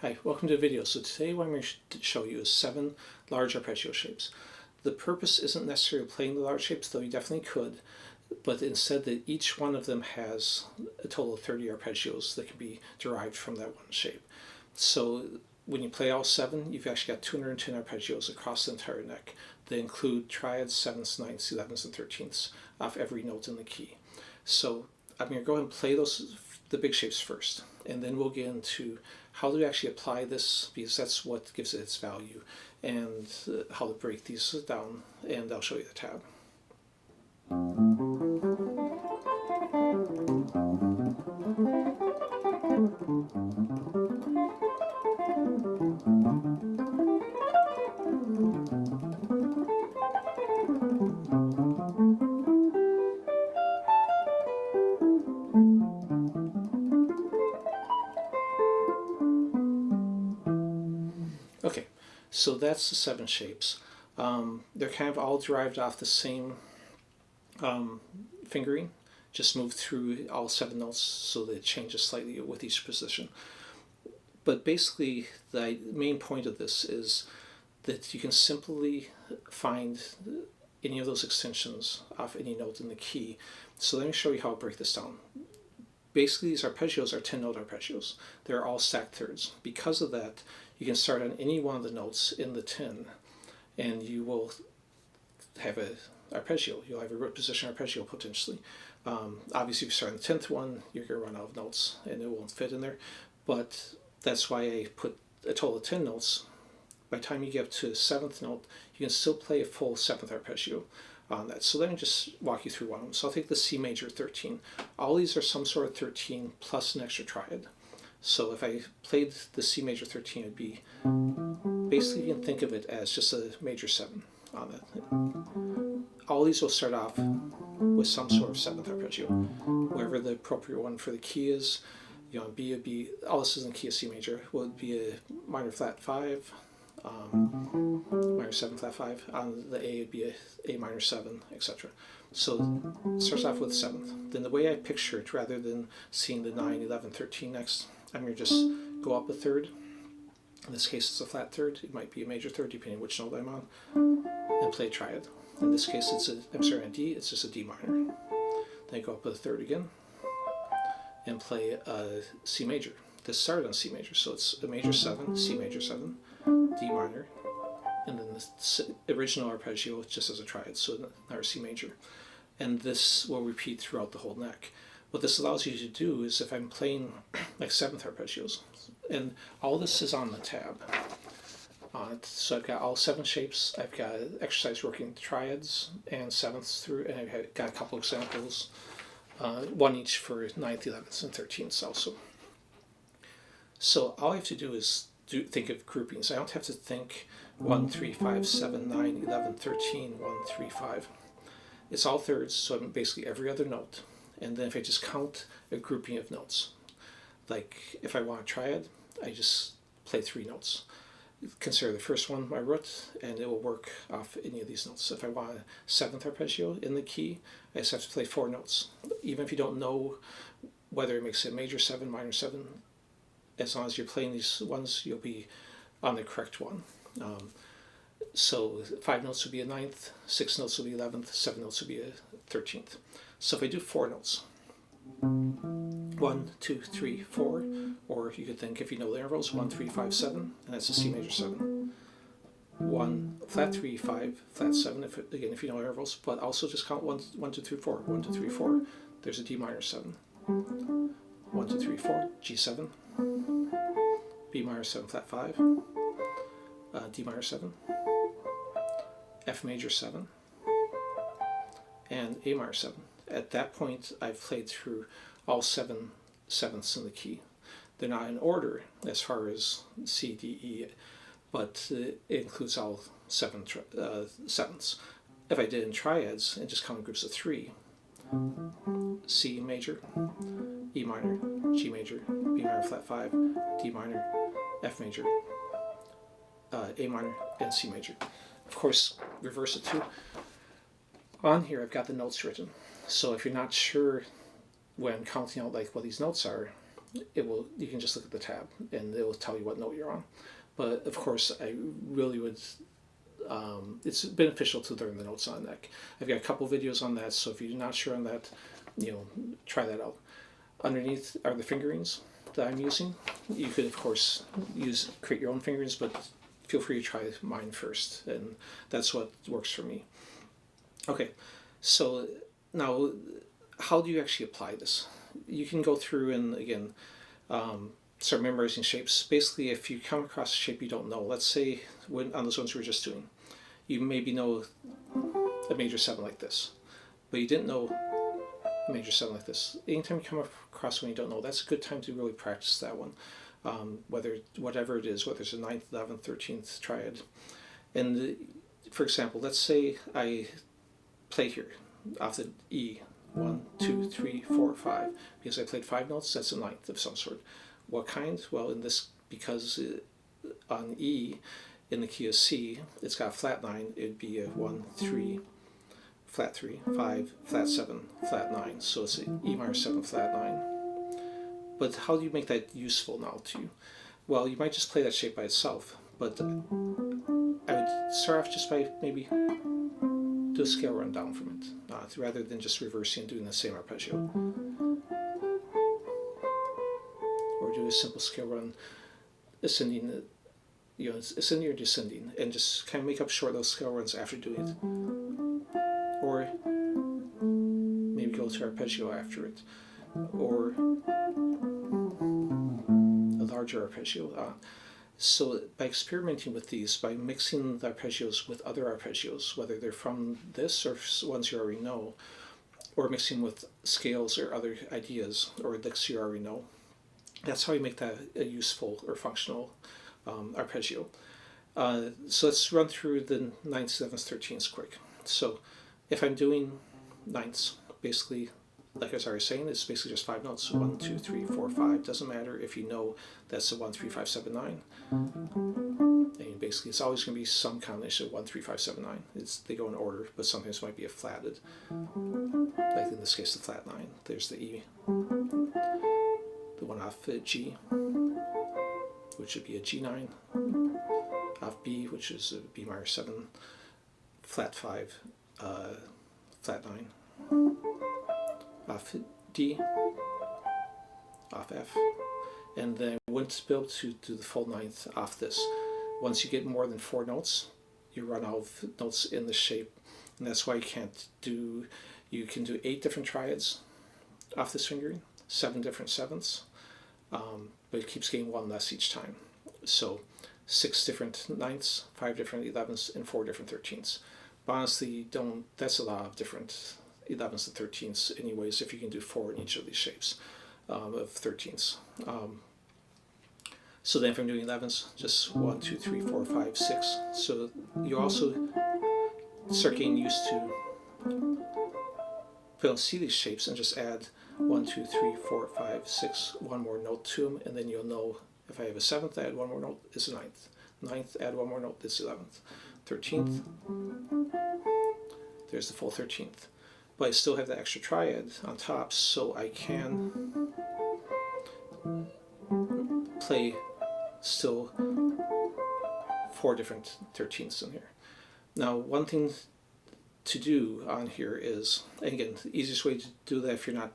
Hi, welcome to the video. So today what I'm going to show you is 7 large arpeggio shapes. The purpose isn't necessarily playing the large shapes, though you definitely could, but instead that each one of them has a total of 30 arpeggios that can be derived from that one shape. So when you play all 7, you've actually got 210 arpeggios across the entire neck. They include triads, 7ths, 9ths, 11ths, and 13ths off every note in the key. So I'm going to go ahead and play the big shapes first, and then we'll get into how to actually apply this, because that's what gives it its value, and how to break these down, and I'll show you the tab. Okay, so that's the 7 shapes. They're kind of all derived off the same fingering, just move through all 7 notes so that it changes slightly with each position. But basically, the main point of this is that you can simply find any of those extensions off any note in the key. So let me show you how I break this down. Basically, these arpeggios are 10-note arpeggios. They're all stacked thirds. Because of that, you can start on any one of the notes in the 10, and you will have an arpeggio. You'll have a root position arpeggio potentially. Obviously, if you start on the 10th one, you're going to run out of notes, and it won't fit in there. But that's why I put a total of 10 notes. By the time you get up to the 7th note, you can still play a full 7th arpeggio on that. So let me just walk you through one of them. So I'll take the C major 13. All these are some sort of 13 plus an extra triad. So if I played the C major 13, it'd be, basically you can think of it as just a major 7 on that. All these will start off with some sort of 7th arpeggio, wherever the appropriate one for the key is. You know, B would be, all this is in the key of C major, would be a minor flat 5, minor 7 flat 5. On the A would be a minor 7, etc. So it starts off with the 7th. Then the way I picture it, rather than seeing the 9, 11, 13 next, I'm going to just go up a third. In this case it's a flat third. It might be a major third depending on which note I'm on, and play a triad. In this case it's I'm starting on D, it's just a D minor. Then I go up a third again and play a C major. This started on C major, so it's a major 7, C major 7, D minor, and then the original arpeggio just as a triad, so another C major. And this will repeat throughout the whole neck. What this allows you to do is, if I'm playing like 7th arpeggios, and all this is on the tab, so I've got all 7 shapes, I've got exercise working triads and 7ths through, and I've got a couple examples, one each for 9th, 11th, and 13th also. So all I have to do is think of groupings. I don't have to think 1, 3, 5, 7, 9, 11, 13, 1, 3, 5. It's all thirds, so I'm basically every other note. And then if I just count a grouping of notes, like if I want a triad, I just play 3 notes. Consider the first one my root, and it will work off any of these notes. If I want a 7th arpeggio in the key, I just have to play 4 notes. Even if you don't know whether it makes a major 7, minor 7, as long as you're playing these ones, you'll be on the correct one. So 5 notes would be a 9th, 6 notes would be 11th, 7 notes would be a 13th. So if I do 4 notes, 1, 2, 3, 4, or you could think, if you know the intervals, 1, 3, 5, 7, and that's a C major 7. 1, flat 3, 5, flat 7, again if you know intervals, but also just count 1, 2, 3, 4, 1, 2, 3, 4, there's a D minor 7. 1, 2, 3, 4, G7, B minor 7 flat 5, D minor 7, F major 7, and A minor 7. At that point, I've played through all 7 7ths in the key. They're not in order as far as C, D, E, but it includes all 7 7ths. If I did in triads and just count groups of 3, C major, E minor, G major, B minor flat 5, D minor, F major, A minor, and C major. Of course, reverse it too. On here I've got the notes written. So if you're not sure when counting out like what these notes are, it will. You can just look at the tab, and it will tell you what note you're on. But of course, I really would. It's beneficial to learn the notes on that. I've got a couple videos on that, so if you're not sure on that, try that out. Underneath are the fingerings that I'm using. You could, of course, create your own fingerings, but feel free to try mine first, and that's what works for me. Okay, so now, how do you actually apply this? You can go through and, again, start memorizing shapes. Basically, if you come across a shape you don't know, let's say on those ones we were just doing, you maybe know a major 7 like this, but you didn't know a major 7 like this. Anytime you come across one you don't know, that's a good time to really practice that one. Whatever it is, whether it's a 9th, 11th, 13th triad. And for example, let's say I play here off the E, 1, 2, 3, 4, 5. Because I played 5 notes, that's a 9th of some sort. What kind? Well, in this, because on E, in the key of C, it's got a flat 9, it'd be a 1, 3, flat 3, 5, flat 7, flat 9. So it's an E minor 7, flat 9. But how do you make that useful now to you? Well, you might just play that shape by itself, but I would start off just by maybe do a scale run down from it, rather than just reversing and doing the same arpeggio. Or do a simple scale run, ascending, ascending or descending, and just kind of make up short little scale runs after doing it. Or maybe go to arpeggio after it, or a larger arpeggio. So by experimenting with these, by mixing the arpeggios with other arpeggios, whether they're from this or ones you already know, or mixing with scales or other ideas or licks you already know, that's how you make that a useful or functional arpeggio. So let's run through the 9ths, 11ths, 13ths quick. So if I'm doing 9ths, basically, like I was already saying, it's basically just 5 notes. 1, 2, 3, 4, 5. Doesn't matter if you know that's a 1, 3, 5, 7, 9. And basically, it's always going to be some combination of 1, 3, 5, 7, 9. They go in order, but sometimes it might be a flatted. Like in this case, the flat 9. There's the E. The one off G, which would be a G9. Off B, which is a B minor 7. Flat 5, flat 9. Off D, off F, and then I wouldn't be able to do the full 9th off this. Once you get more than 4 notes, you run out of notes in the shape, and that's why you can do 8 different triads off this fingering, 7 different 7ths, but it keeps getting 1 less each time. So 6 different 9ths, 5 different 11ths, and 4 different 13ths. But honestly, that's a lot of different 11ths and 13ths anyways, if you can do 4 in each of these shapes of 13ths. So then if I'm doing 11ths, just 1, 2, 3, 4, 5, 6. So you also start getting used to put on C these shapes and just add 1, 2, 3, 4, 5, 6, one more note to them, and then you'll know if I have a 7th, add one more note, it's a 9th. 9th, add one more note, it's 11th. 13th, there's the full 13th. But I still have the extra triad on top, so I can play still 4 different 13ths in here. Now, one thing to do on here is, and again, the easiest way to do that if you're not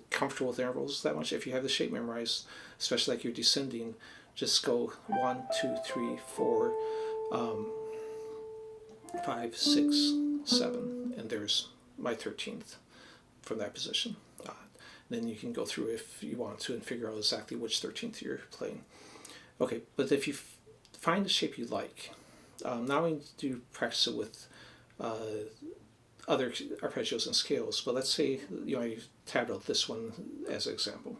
comfortable with intervals that much, if you have the shape memorized, especially like you're descending, just go 1, 2, 3, 4, 5, 6, 7, and there's my 13th from that position. Then you can go through if you want to and figure out exactly which 13th you're playing. Okay, but if you find a shape you like, now we need to practice it with other arpeggios and scales. But let's say I tabbed out this one as an example.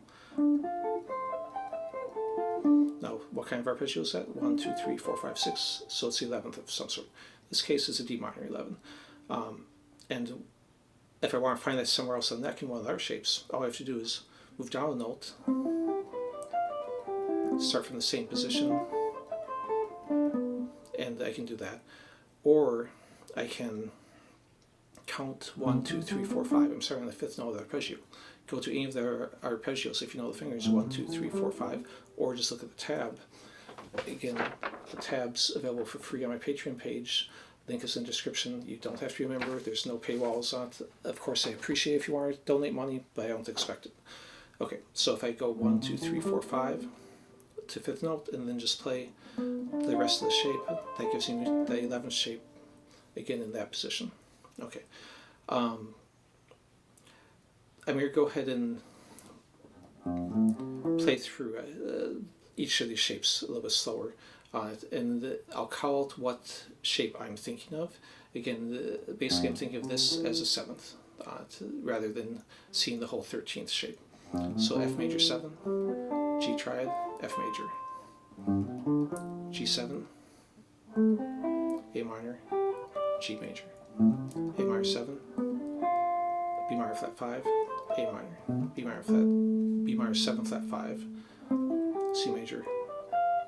Now, what kind of arpeggio is that? 1, 2, 3, 4, 5, 6. So it's the 11th of some sort. This case is a D minor 11. And if I want to find that somewhere else on the neck in one of the other shapes, all I have to do is move down a note, start from the same position, and I can do that. Or I can count 1, 2, 3, 4, 5. I'm starting on the 5th note of the arpeggio. go to any of the arpeggios if you know the fingerings 1, 2, 3, 4, 5, or just look at the tab. Again, the tab's available for free on my Patreon page. Link is in the description. You don't have to be a member. There's no paywalls on it. Of course, I appreciate if you want to donate money, but I don't expect it. Okay, so if I go 1, 2, 3, 4, 5 to 5th note, and then just play the rest of the shape, that gives me the 11th shape, again in that position. Okay, I'm going to go ahead and play through each of these shapes a little bit slower, and I'll call out what shape I'm thinking of. Again, basically I'm thinking of this as a 7th, rather than seeing the whole 13th shape. So F major 7, G triad, F major, G7, A minor, G major, A minor 7, B minor flat 5, A minor, B minor 7 flat 5, C major,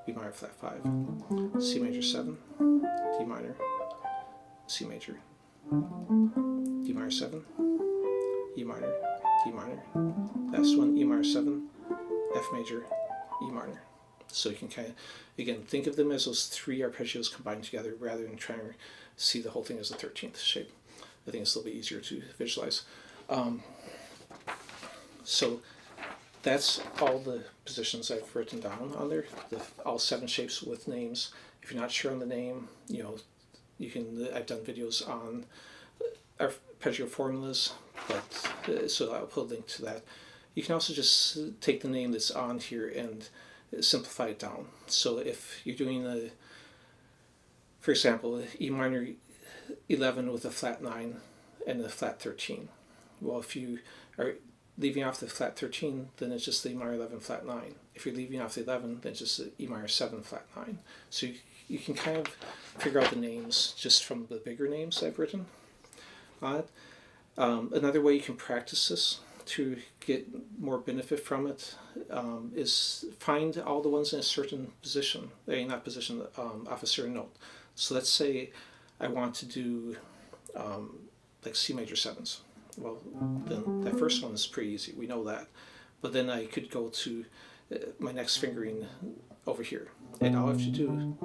B minor flat 5, C major 7, D minor, C major, D minor 7, E minor, D minor, last one, E minor 7, F major, E minor. So you can kind of, again, think of them as those 3 arpeggios combined together rather than trying to see the whole thing as the 13th shape. I think it's a little bit easier to visualize. So that's all the positions I've written down on there, all 7 shapes with names. If you're not sure on the name, you can, I've done videos on arpeggio formulas, but so I'll put a link to that. You can also just take the name that's on here and simplify it down. So if you're doing for example, E minor 11 with a flat 9 and a flat 13. Well, if you are leaving off the flat 13, then it's just the E minor 11 flat 9. If you're leaving off the 11, then it's just the E minor 7 flat 9. So you can kind of figure out the names just from the bigger names I've written on it. Another way you can practice this to get more benefit from it is find all the ones in a certain position, not position, off a certain note. So let's say I want to do like C major 7s. Well, then that first one is pretty easy, we know that. But then I could go to my next fingering over here. And all I have to do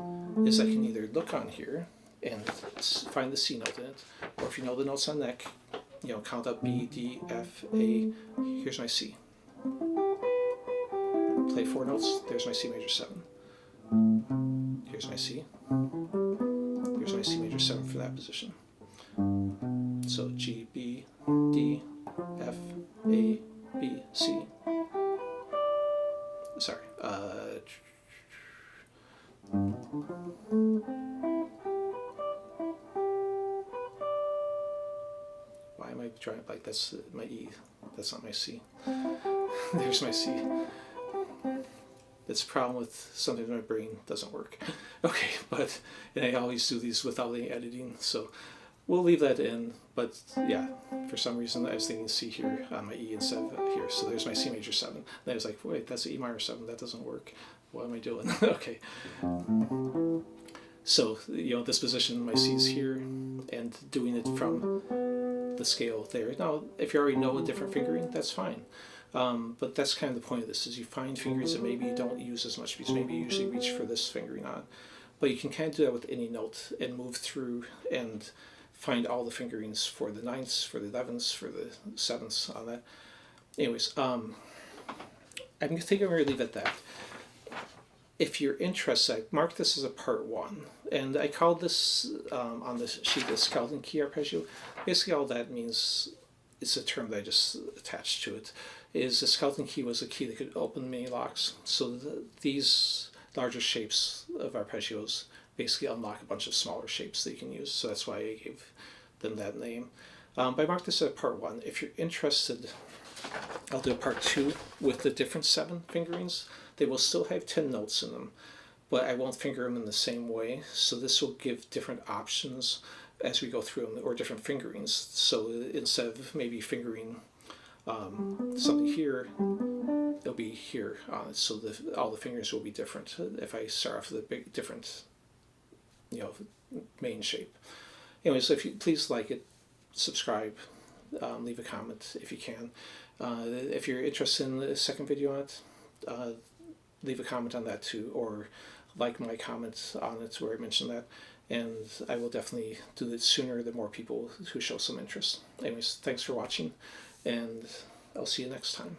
is I can either look on here and find the C note in it, or if you know the notes on neck, count up B, D, F, A, here's my C. Play 4 notes, there's my C major 7. Here's my C. Here's my C major 7 for that position. So G, B, D, F, A, B, C. Sorry. Why am I trying to, like, that's my E, that's not my C. There's my C. It's a problem with something in my brain doesn't work. Okay, and I always do these without any editing, so we'll leave that in, but yeah, for some reason I was thinking C here on my E instead of here, so there's my C major 7. Then I was like, wait, that's the E minor 7, that doesn't work. What am I doing? Okay. So, this position, my C is here, and doing it from the scale there. Now, if you already know a different fingering, that's fine. But that's kind of the point of this, is you find fingerings that maybe you don't use as much, because maybe you usually reach for this fingering on. But you can kind of do that with any note and move through and find all the fingerings for the 9ths, for the 11ths, for the 7ths on that. Anyways, I think I'm going to leave it at that. If you're interested, I marked this as a part 1, and I called this on the sheet the skeleton key arpeggio. Basically all that means, it's a term that I just attached to it, is a skeleton key was a key that could open many locks. So these larger shapes of arpeggios basically unlock a bunch of smaller shapes that you can use, so that's why I gave them that name. But I marked this as part 1. If you're interested, I'll do a part 2 with the different 7 fingerings. They will still have 10 notes in them, but I won't finger them in the same way, so this will give different options as we go through them, or different fingerings. So instead of maybe fingering something here, it'll be here, so all the fingers will be different if I start off with a big different main shape. Anyway, so if you please like it, subscribe, leave a comment if you can. If you're interested in the second video on it, leave a comment on that too, or like my comments on it where I mentioned that. And I will definitely do it sooner the more people who show some interest. Anyways, thanks for watching, and I'll see you next time.